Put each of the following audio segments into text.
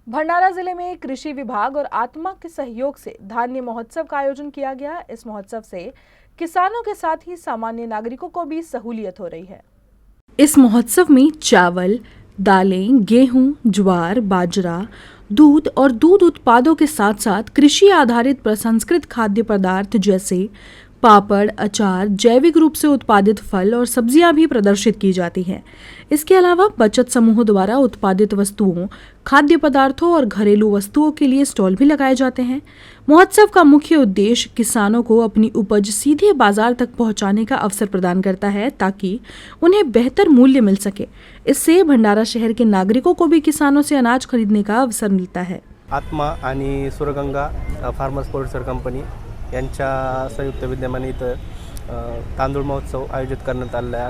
भंडारा जिले में कृषि विभाग और आत्मा के सहयोग से धान्य महोत्सव का आयोजन किया गया। इस महोत्सव से किसानों के साथ ही सामान्य नागरिकों को भी सहूलियत हो रही है। इस महोत्सव में चावल, दालें, गेहूं, ज्वार, बाजरा, दूध और दूध उत्पादों के साथ साथ कृषि आधारित प्रसंस्कृत खाद्य पदार्थ जैसे पापड़, अचार, जैविक रूप से उत्पादित फल और सब्जियां भी प्रदर्शित की जाती हैं। इसके अलावा बचत समूहों द्वारा उत्पादित वस्तुओं, खाद्य पदार्थों और घरेलू वस्तुओं के लिए स्टॉल भी लगाए जाते हैं। महोत्सव का मुख्य उद्देश्य किसानों को अपनी उपज सीधे बाजार तक पहुंचाने का अवसर प्रदान करता है ताकि उन्हें बेहतर मूल्य मिल सके। इससे भंडारा शहर के नागरिकों को भी किसानों से अनाज खरीदने का अवसर मिलता है। आत्मा आणि सुरगंगा फार्मर्स प्रोड्युसर कंपनी यांच्या संयुक्त विद्यमाने इथं तांदूळ महोत्सव आयोजित करण्यात आलेला आहे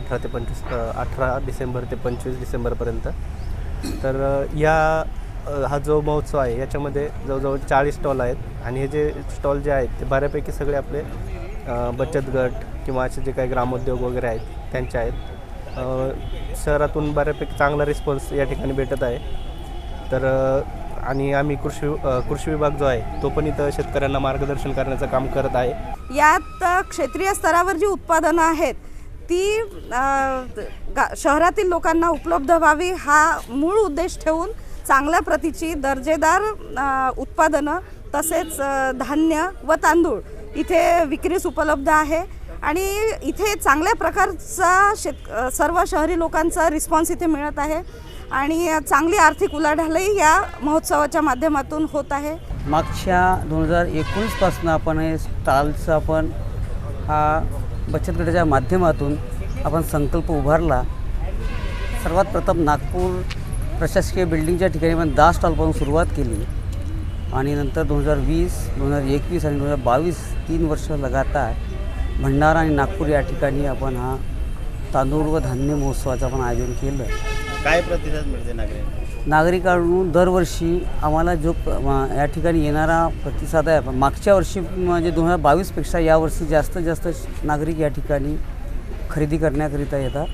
18 डिसेंबर ते 25 डिसेंबरपर्यंत। तर हा जो महोत्सव आहे याच्यामध्ये जवळजवळ 40 स्टॉल आहेत आणि हे जे स्टॉल जे आहेत ते बऱ्यापैकी सगळे आपले बचत गट किंवा असे जे काही ग्रामोद्योग वगैरे आहेत त्यांचे आहेत। शहरातून बऱ्यापैकी चांगला रिस्पॉन्स या ठिकाणी भेटत आहे। तर आणि आम्ही कृषी विभाग जो आहे तो पण इथं शेतकऱ्यांना मार्गदर्शन करण्याचं काम करत आहे। यात क्षेत्रीय स्तरावर जी उत्पादनं आहेत ती शहरातील लोकांना उपलब्ध व्हावी हा मूळ उद्देश ठेवून चांगल्या प्रतीची दर्जेदार उत्पादनं तसेच धान्य व तांदूळ इथे विक्रीस उपलब्ध आहे आणि इथे चांगल्या प्रकारचा सर्व शहरी लोकांचा रिस्पॉन्स इथे मिळत आहे आणि चांगली आर्थिक उलाढालही या महोत्सवाच्या माध्यमातून होत आहे। मागच्या 2019 पासून आपण हे स्टॉलचं आपण हा बचत गटाच्या माध्यमातून आपण संकल्प उभारला। सर्वात प्रथम नागपूर प्रशासकीय बिल्डिंगच्या ठिकाणी आपण 10 स्टॉलपासून सुरुवात केली आणि नंतर 2020, 2021 आणि 2022 3 वर्ष लगातार भंडारा आणि नागपूर या ठिकाणी आपण हा तांदूळ व धान्य महोत्सवाचं आपण आयोजन केलं। काय प्रतिसाद मिळते नागरिकांकडून दरवर्षी आम्हाला जो या ठिकाणी येणारा प्रतिसाद आहे मागच्या वर्षी म्हणजे 2022 पेक्षा यावर्षी जास्त नागरिक या ठिकाणी खरेदी करण्याकरिता येतात।